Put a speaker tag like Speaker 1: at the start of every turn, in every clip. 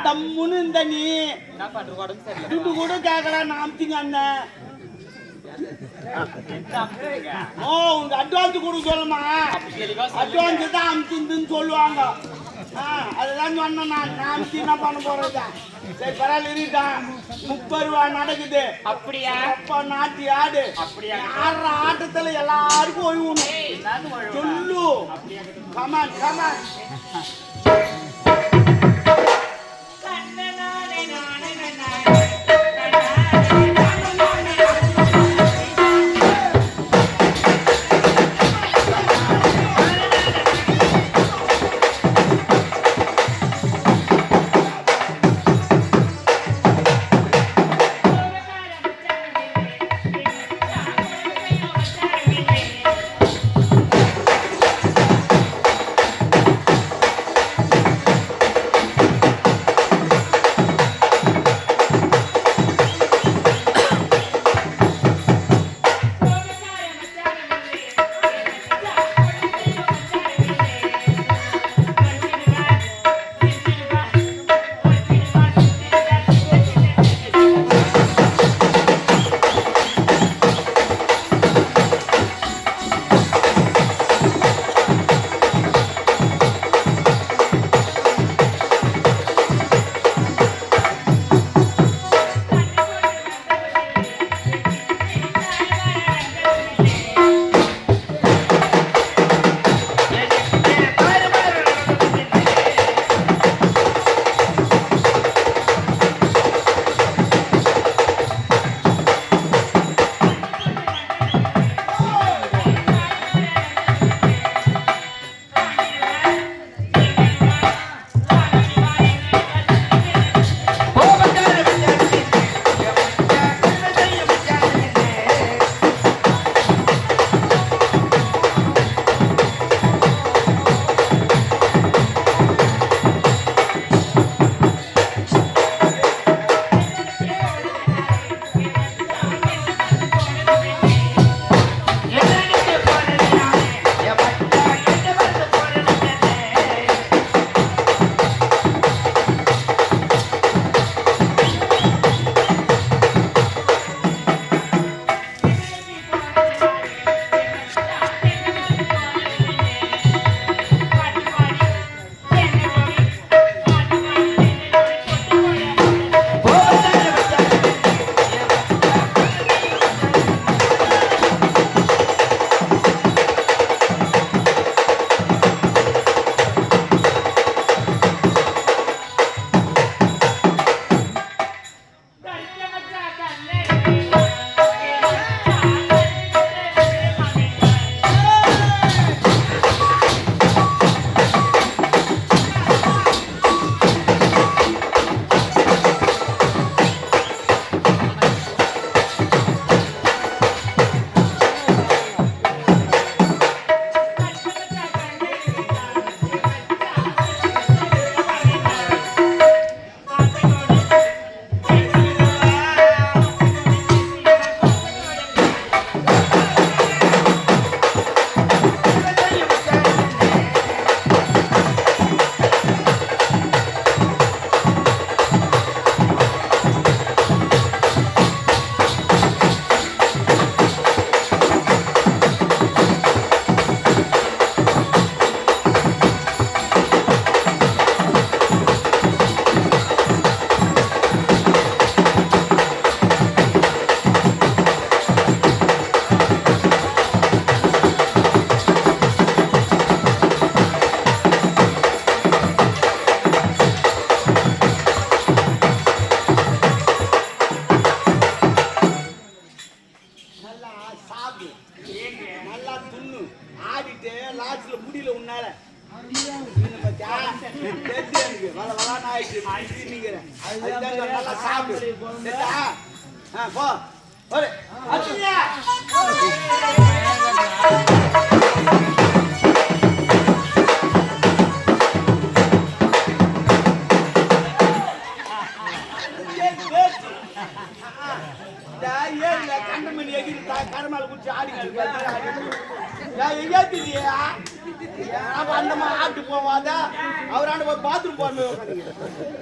Speaker 1: தம்முன்னு இந்த நீ துட்டு கூட கேட்கல நான் அமுத்திங்க அண்ணன் ஓ உனக்கு அட்வான்ஸ் கொடுக்க சொல்லுமா அட்வான்ஸ் தான் அமுத்துன்னு சொல்லுவாங்க அதுதான் சொன்னேன் நான் அமுத்தி என்ன பண்ண போறேன் சரி பரவாயில்ல இருக்கான் 30 ரூபா நடக்குது அப்படியா அப்பா நாட்டி ஆடு அப்படியா ஆடுற ஆட்டத்துல எல்லாருக்கும் ஒழுவணும் சொல்லு கமான் கமான்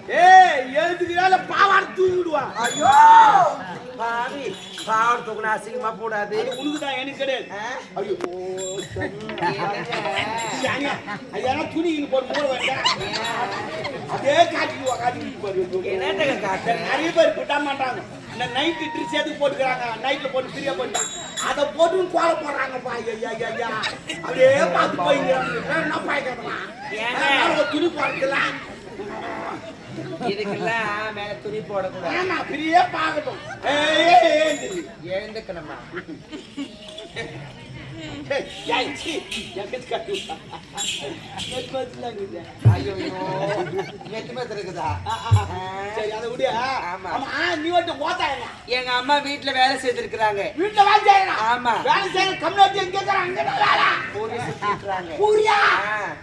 Speaker 2: Hey!
Speaker 1: விட்டுடுவான்.
Speaker 2: ஐயோ பாவி பாவம் தூக்குனா அசிங்கமா போடாது.
Speaker 1: உனக்குதான் எனக்கு கிடையாது. ஐயோ ஐயா துணி போட்டு போட வேண்டாம். அதே காட்டிட்டு
Speaker 2: என்ன காட்டு
Speaker 1: நிறைய பேர் விட்டா மாட்டாங்க. இந்த நைட்டு ட்ரெஸ் எதுக்கு போட்டுக்கிறாங்க, நைட்ல போட்டு ஃப்ரீயா போட்டான் அதை போட்டு கோல போடுறாங்கப்பா. ஐயா அப்படியே பார்த்து போய்ங்கிறாங்க. என்ன பாய்க்கலாம் துணி போடுறதுலாம்
Speaker 2: இதுக்கெல்லாம் மேல துணி போடக்கூடாது.
Speaker 1: ஆமா ஃப்ரீயா பார்க்கட்டும்.
Speaker 2: எழுந்துக்கணுமா ஐயோ மெத்து இருக்குதா?
Speaker 1: சரி அதை விடு. நீ வந்து ஓத்தாயில
Speaker 2: எங்க அம்மா வீட்டுல வேலை செய்திருக்கிறாங்க.
Speaker 1: வீட்டுல வேலை செய்யணும்.
Speaker 2: ஆமா
Speaker 1: வேலை செய்யற கம்யூனிட்டி எங்க இருக்கிறாங்க?
Speaker 2: பூரி சுத்திட்டுறாங்க.
Speaker 1: பூரியா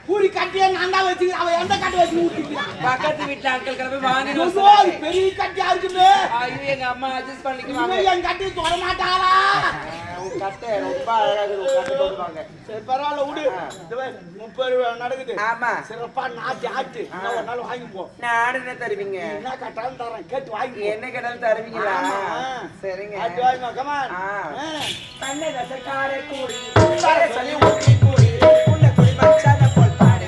Speaker 1: பூரி கட்டியே நான் தான் வச்சுக்கிறேன். அவன் எந்த கட்டி வச்சு ஊட்டிக்கிறான்?
Speaker 2: பக்கத்து வீட்டுல அங்கிள் கிளம்பி வாங்கி
Speaker 1: பெரிய கட்டியா இருக்குமே.
Speaker 2: ஐயோ எங்க அம்மா அட்ஜஸ்ட் பண்ணிக்குவாங்க.
Speaker 1: என் கட்டி தொட மாட்டாளா?
Speaker 2: கட்டை ரொம்ப அழகா போடுவாங்க.
Speaker 1: சரி பரவாயில்ல விடு. 30 ரூபா நடக்குது.
Speaker 2: ஆமா
Speaker 1: சிறப்பா நாட்டி ஆட்டு ஒரு நாள் வாங்கிப்போ.
Speaker 2: நான் என்ன தருவீங்க?
Speaker 1: என்ன கேட்டாலும் தரேன். கேட்டு வாங்கி
Speaker 2: என்ன கேட்டாலும் தருவீங்களா? சரிங்க
Speaker 1: ஆட்டு வாங்கி கமான்.
Speaker 2: கண்ணை ரசக்கார கூடி சொல்லி ஊட்டி கூடி உன்னை குடி மச்சான போல் பாடு.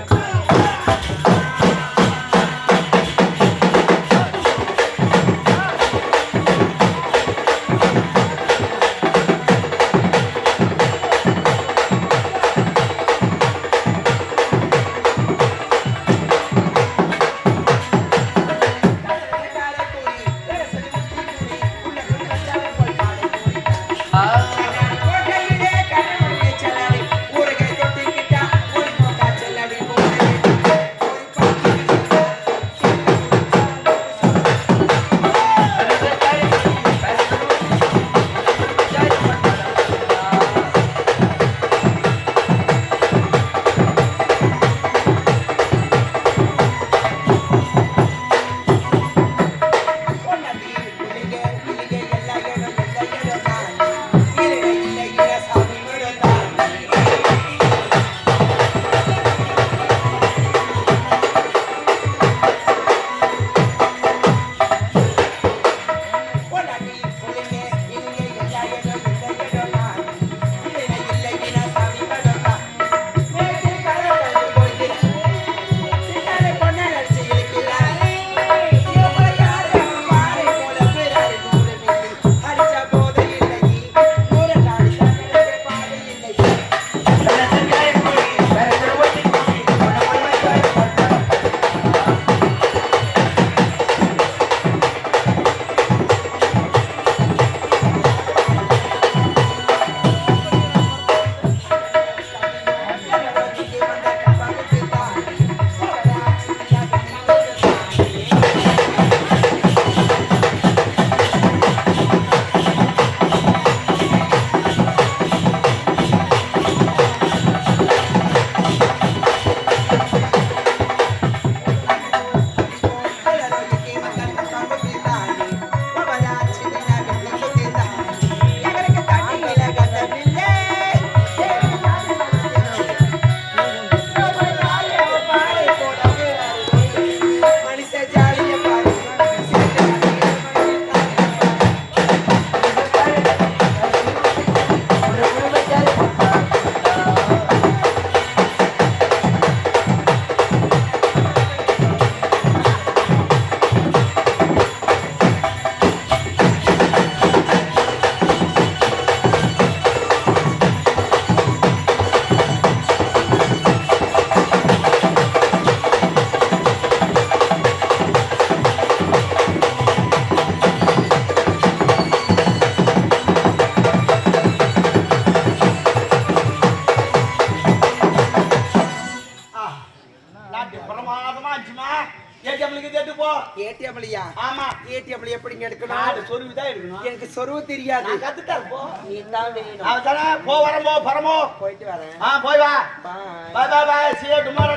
Speaker 2: ஏடிஎம்லையா?
Speaker 1: ஆமா.
Speaker 2: ஏடிஎம்ல எப்படிங்க எடுக்கணும்?
Speaker 1: சொருவி தான் எடுக்கணும்.
Speaker 2: எனக்கு சொருவு தெரியாது.
Speaker 1: நான் கத்துட்டேன் போ.
Speaker 2: நீ தான் வேணும்.
Speaker 1: அவதானே போ வரமோ பரமோ.
Speaker 2: போயிட்டு வரேன்.
Speaker 1: போய் வா.
Speaker 2: Bye
Speaker 1: bye bye bye. See you tomorrow.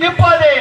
Speaker 1: இப்போது